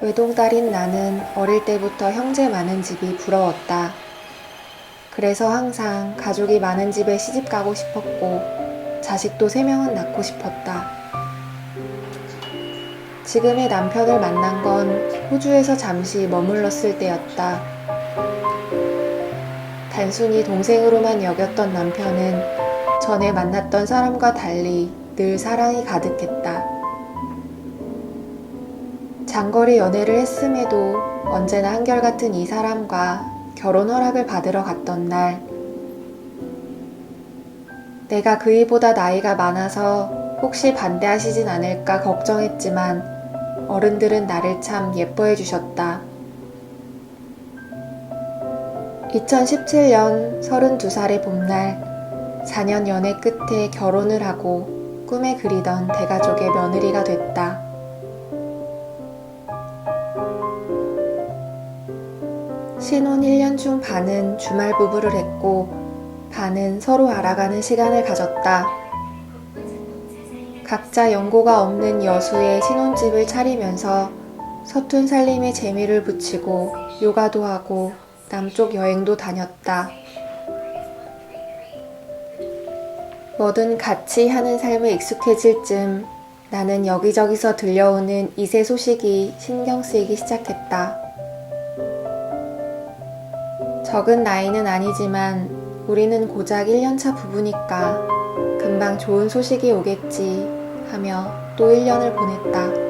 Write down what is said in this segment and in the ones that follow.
외동딸인 나는 어릴 때부터 형제 많은 집이 부러웠다. 그래서 항상 가족이 많은 집에 시집 가고 싶었고 자식도 3명은 낳고 싶었다. 지금의 남편을 만난 건 호주에서 잠시 머물렀을 때였다. 단순히 동생으로만 여겼던 남편은 전에 만났던 사람과 달리 늘 사랑이 가득했다. 장거리 연애를 했음에도 언제나 한결같은 이 사람과 결혼 허락을 받으러 갔던 날, 내가 그이보다 나이가 많아서 혹시 반대하시진 않을까 걱정했지만 어른들은 나를 참 예뻐해 주셨다. 2017년 32살의 봄날, 4년 연애 끝에 결혼을 하고 꿈에 그리던 대가족의 며느리가 됐다. 신혼 1년 중 반은 주말 부부를 했고 반은 서로 알아가는 시간을 가졌다. 각자 연고가 없는 여수에 신혼집을 차리면서 서툰 살림에 재미를 붙이고 요가도 하고 남쪽 여행도 다녔다. 뭐든 같이 하는 삶에 익숙해질 즈음 나는 여기저기서 들려오는 이세 소식이 신경 쓰이기 시작했다. 적은 나이는 아니지만 우리는 고작 1년차 부부니까 금방 좋은 소식이 오겠지 하며 또 1년을 보냈다.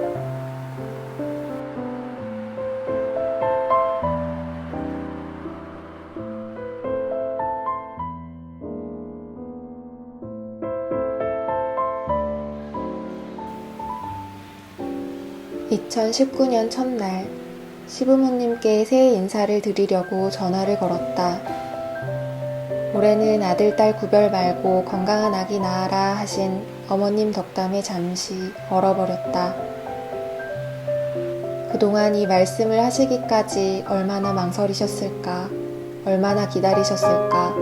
(2019년) 첫날 시부모님께 새해 인사를 드리려고 전화를 걸었다. 올해는 아들, 딸 구별 말고 건강한 아기 낳아라 하신 어머님 덕담에 잠시 얼어버렸다. 그동안 이 말씀을 하시기까지 얼마나 망설이셨을까, 얼마나 기다리셨을까.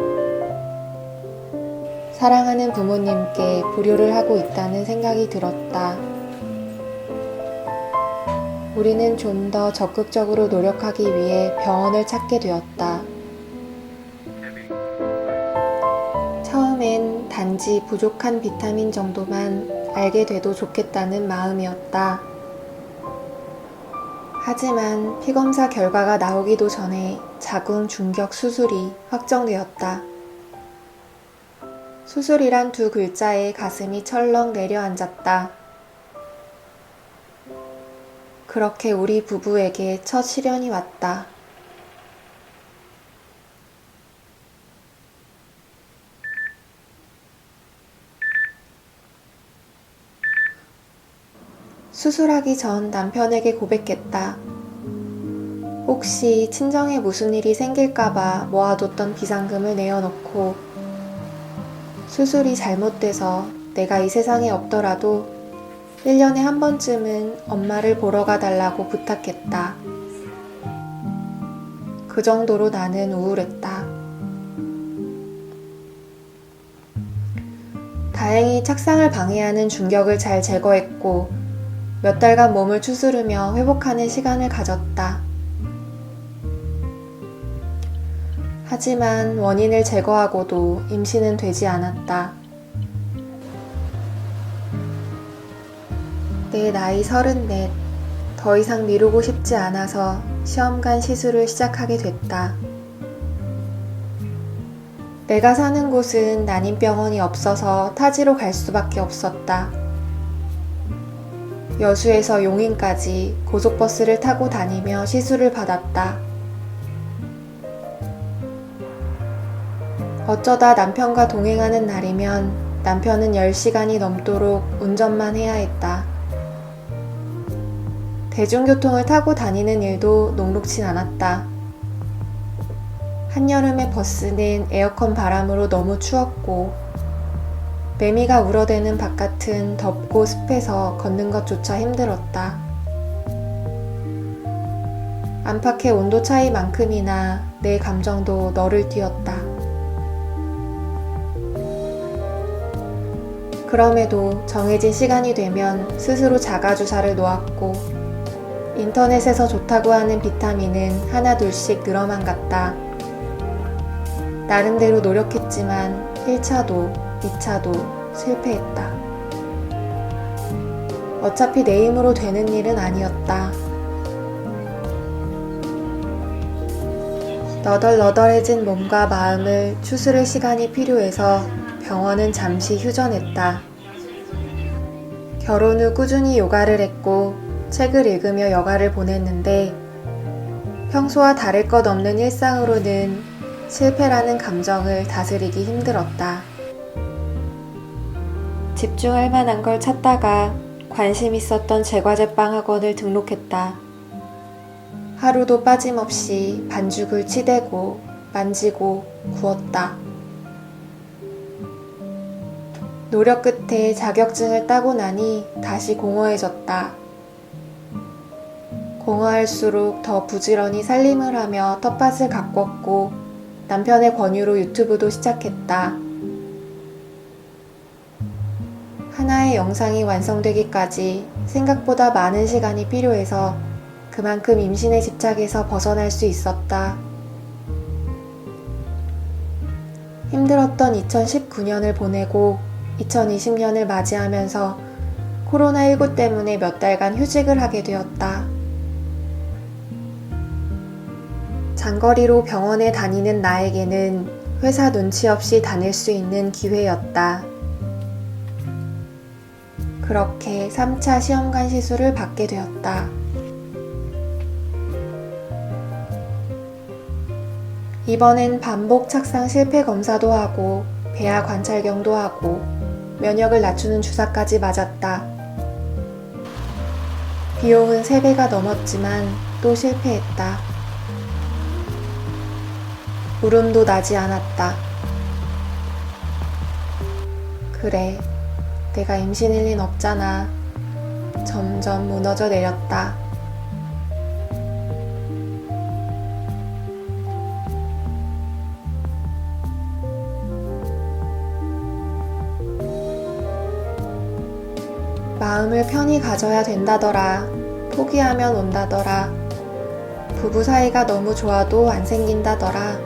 사랑하는 부모님께 불효를 하고 있다는 생각이 들었다. 우리는 좀 더 적극적으로 노력하기 위해 병원을 찾게 되었다. 처음엔 단지 부족한 비타민 정도만 알게 돼도 좋겠다는 마음이었다. 하지만 피검사 결과가 나오기도 전에 자궁 중격 수술이 확정되었다. 수술이란 2글자에 가슴이 철렁 내려앉았다. 그렇게 우리 부부에게 첫 시련이 왔다. 수술하기 전 남편에게 고백했다. 혹시 친정에 무슨 일이 생길까봐 모아뒀던 비상금을 내어놓고 수술이 잘못돼서 내가 이 세상에 없더라도 1년에 한 번쯤은 엄마를 보러 가달라고 부탁했다. 그 정도로 나는 우울했다. 다행히 착상을 방해하는 중격을 잘 제거했고 몇 달간 몸을 추스르며 회복하는 시간을 가졌다. 하지만 원인을 제거하고도 임신은 되지 않았다. 내 나이 34, 더 이상 미루고 싶지 않아서 시험관 시술을 시작하게 됐다. 내가 사는 곳은 난임병원이 없어서 타지로 갈 수밖에 없었다. 여수에서 용인까지 고속버스를 타고 다니며 시술을 받았다. 어쩌다 남편과 동행하는 날이면 남편은 10시간이 넘도록 운전만 해야 했다. 대중교통을 타고 다니는 일도 녹록진 않았다. 한여름의 버스는 에어컨 바람으로 너무 추웠고 매미가 울어대는 바깥은 덥고 습해서 걷는 것조차 힘들었다. 안팎의 온도 차이만큼이나 내 감정도 너를 띄웠다. 그럼에도 정해진 시간이 되면 스스로 자가주사를 놓았고 인터넷에서 좋다고 하는 비타민은 하나 둘씩 늘어만 갔다. 나름대로 노력했지만 1차도, 2차도 실패했다. 어차피 내 힘으로 되는 일은 아니었다. 너덜너덜해진 몸과 마음을 추스를 시간이 필요해서 병원은 잠시 휴전했다. 결혼 후 꾸준히 요가를 했고 책을 읽으며 여가를 보냈는데 평소와 다를 것 없는 일상으로는 실패라는 감정을 다스리기 힘들었다. 집중할 만한 걸 찾다가 관심 있었던 제과제빵 학원을 등록했다. 하루도 빠짐없이 반죽을 치대고 만지고 구웠다. 노력 끝에 자격증을 따고 나니 다시 공허해졌다. 공허할수록 더 부지런히 살림을 하며 텃밭을 가꿨고 남편의 권유로 유튜브도 시작했다. 하나의 영상이 완성되기까지 생각보다 많은 시간이 필요해서 그만큼 임신의 집착에서 벗어날 수 있었다. 힘들었던 2019년을 보내고 2020년을 맞이하면서 코로나19 때문에 몇 달간 휴직을 하게 되었다. 장거리로 병원에 다니는 나에게는 회사 눈치 없이 다닐 수 있는 기회였다. 그렇게 3차 시험관 시술을 받게 되었다. 이번엔 반복 착상 실패 검사도 하고 배아 관찰경도 하고 면역을 낮추는 주사까지 맞았다. 비용은 3배가 넘었지만 또 실패했다. 울음도 나지 않았다. 그래, 내가 임신일 린 없잖아. 점점 무너져 내렸다. 마음을 편히 가져야 된다더라. 포기하면 온다더라. 부부 사이가 너무 좋아도 안 생긴다더라.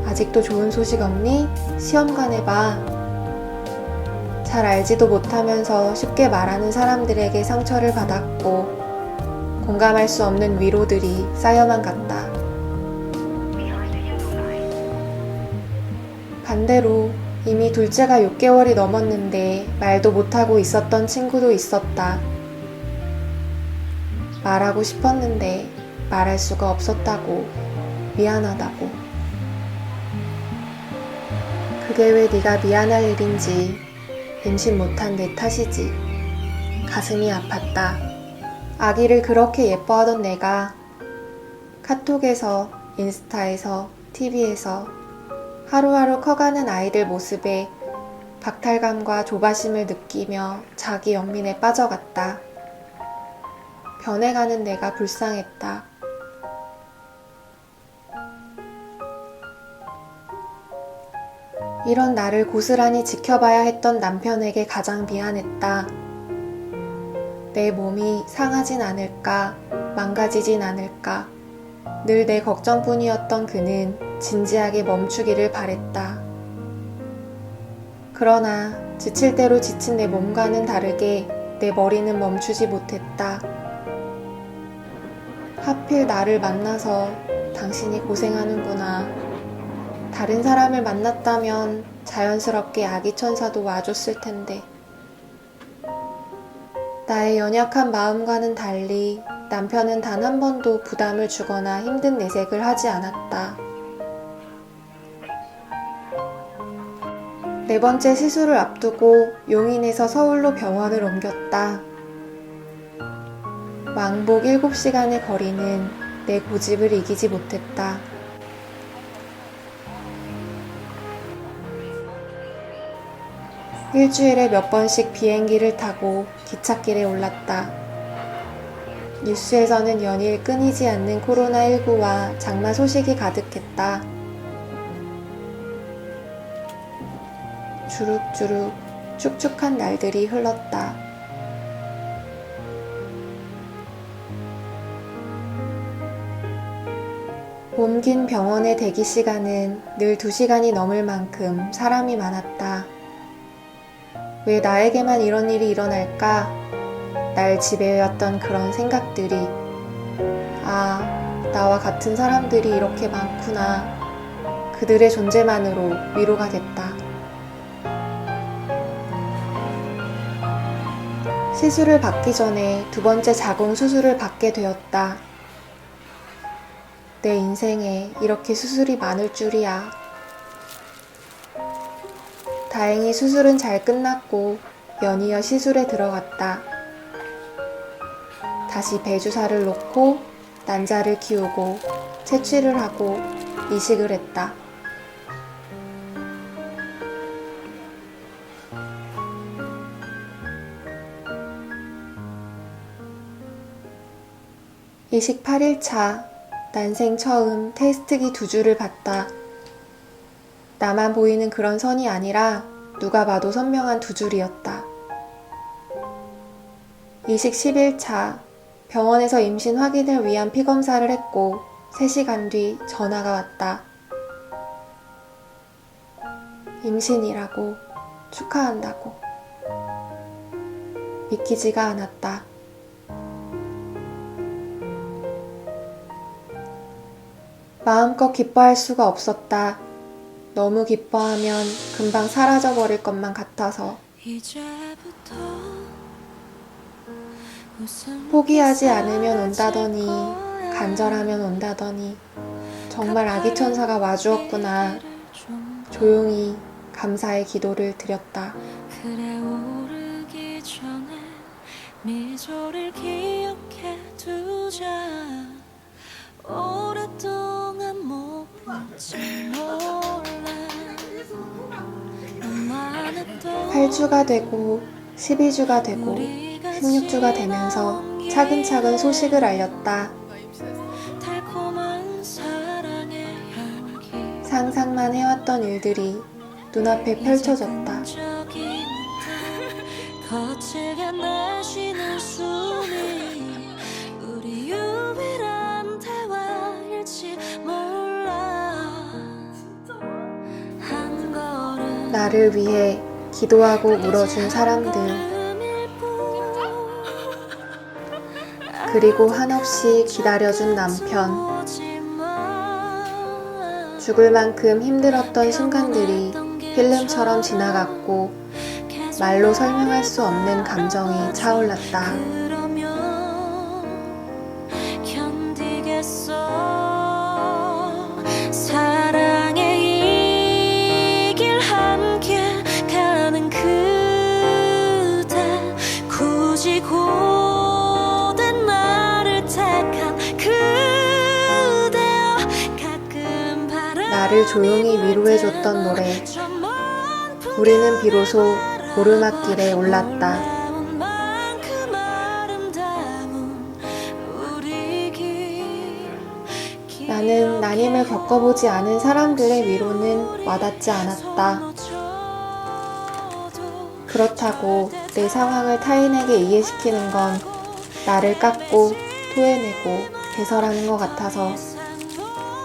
아직도 좋은 소식 없니? 시험관 해봐. 잘 알지도 못하면서 쉽게 말하는 사람들에게 상처를 받았고 공감할 수 없는 위로들이 쌓여만 갔다. 반대로 이미 둘째가 6개월이 넘었는데 말도 못하고 있었던 친구도 있었다. 말하고 싶었는데 말할 수가 없었다고, 미안하다고. 그게 왜 네가 미안할 일인지, 임신 못한 내 탓이지. 가슴이 아팠다. 아기를 그렇게 예뻐하던 내가 카톡에서, 인스타에서, TV에서 하루하루 커가는 아이들 모습에 박탈감과 조바심을 느끼며 자기 연민에 빠져갔다. 변해가는 내가 불쌍했다. 이런 나를 고스란히 지켜봐야 했던 남편에게 가장 미안했다. 내 몸이 상하진 않을까, 망가지진 않을까. 늘 내 걱정뿐이었던 그는 진지하게 멈추기를 바랬다. 그러나 지칠 대로 지친 내 몸과는 다르게 내 머리는 멈추지 못했다. 하필 나를 만나서 당신이 고생하는구나. 다른 사람을 만났다면 자연스럽게 아기 천사도 와줬을 텐데. 나의 연약한 마음과는 달리 남편은 단 한 번도 부담을 주거나 힘든 내색을 하지 않았다. 4번째 시술을 앞두고 용인에서 서울로 병원을 옮겼다. 왕복 7시간의 거리는 내 고집을 이기지 못했다. 일주일에 몇 번씩 비행기를 타고 기찻길에 올랐다. 뉴스에서는 연일 끊이지 않는 코로나19와 장마 소식이 가득했다. 주룩주룩 축축한 날들이 흘렀다. 옮긴 병원의 대기 시간은 늘 2시간이 넘을 만큼 사람이 많았다. 왜 나에게만 이런 일이 일어날까? 날 지배해왔던 그런 생각들이, 나와 같은 사람들이 이렇게 많구나. 그들의 존재만으로 위로가 됐다. 시술을 받기 전에 2번째 자궁 수술을 받게 되었다. 내 인생에 이렇게 수술이 많을 줄이야. 다행히 수술은 잘 끝났고 연이어 시술에 들어갔다. 다시 배주사를 놓고 난자를 키우고 채취를 하고 이식을 했다. 이식 8일차, 난생 처음 테스트기 2줄을 봤다. 나만 보이는 그런 선이 아니라 누가 봐도 선명한 2줄이었다. 이식 10일차, 병원에서 임신 확인을 위한 피검사를 했고 3시간 뒤 전화가 왔다. 임신이라고, 축하한다고. 믿기지가 않았다. 마음껏 기뻐할 수가 없었다. 너무 기뻐하면 금방 사라져버릴 것만 같아서. 포기하지 않으면 온다더니, 간절하면 온다더니, 정말 아기 천사가 와주었구나. 조용히 감사의 기도를 드렸다. 그래 오르기 전에 미소를 기억해 두자. 오랫동안 못 볼지 몰라. 8주가 되고 12주가 되고 16주가 되면서 차근차근 소식을 알렸다. 상상만 해왔던 일들이 눈앞에 펼쳐졌다. 거칠게 내쉬는 숨이 우리 유일한 대화일지 몰라. 한 걸음 나를 위해 기도하고 울어준 사람들, 그리고 한없이 기다려준 남편, 죽을 만큼 힘들었던 순간들이 필름처럼 지나갔고 말로 설명할 수 없는 감정이 차올랐다. 사랑의 이 길 함께 가는 그대, 굳이 고된 나를 택한 그대여. 가끔 나를 조용히 위로해줬던 노래. 우리는 비로소 오르막길에 올랐다. 나는 난임을 겪어보지 않은 사람들의 위로는 와닿지 않았다. 그렇다고 내 상황을 타인에게 이해시키는 건 나를 깎고 토해내고 개설하는 것 같아서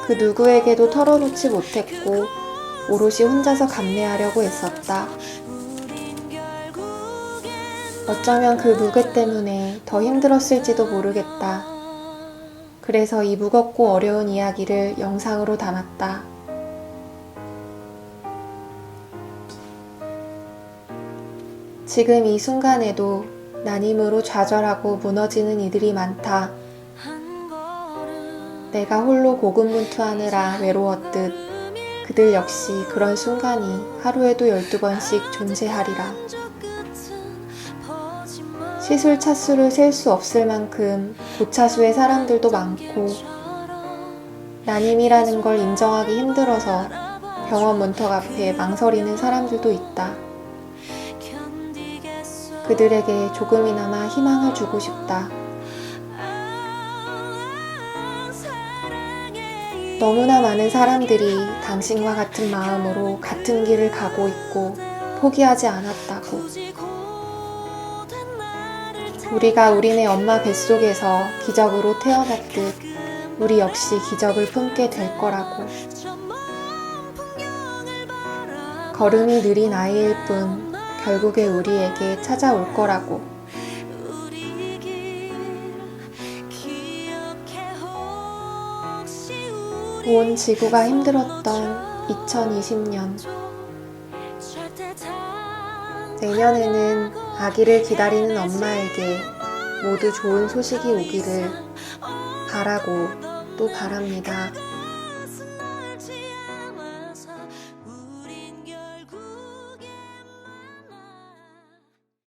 그 누구에게도 털어놓지 못했고 오롯이 혼자서 감내하려고 애썼다. 어쩌면 그 무게 때문에 더 힘들었을지도 모르겠다. 그래서 이 무겁고 어려운 이야기를 영상으로 담았다. 지금 이 순간에도 난임으로 좌절하고 무너지는 이들이 많다. 내가 홀로 고군분투하느라 외로웠듯 그들 역시 그런 순간이 하루에도 12번씩 존재하리라. 시술 차수를 셀 수 없을 만큼 고차수의 사람들도 많고 난임이라는 걸 인정하기 힘들어서 병원 문턱 앞에 망설이는 사람들도 있다. 그들에게 조금이나마 희망을 주고 싶다. 너무나 많은 사람들이 당신과 같은 마음으로 같은 길을 가고 있고 포기하지 않았다고. 굳이 고된 나를 우리가 우리네 엄마 뱃속에서 기적으로 태어났듯 우리 역시 기적을 품게 될 거라고. 저 먼 풍경을 바라 걸음이 느린 아이일 뿐 결국에 우리에게 찾아올 거라고. 우리 길 기억해 혹시 우리 온 지구가 힘들었던 2020년. 절대 다 내년에는 아기를 기다리는 엄마에게 모두 좋은 소식이 오기를 바라고 또 바랍니다.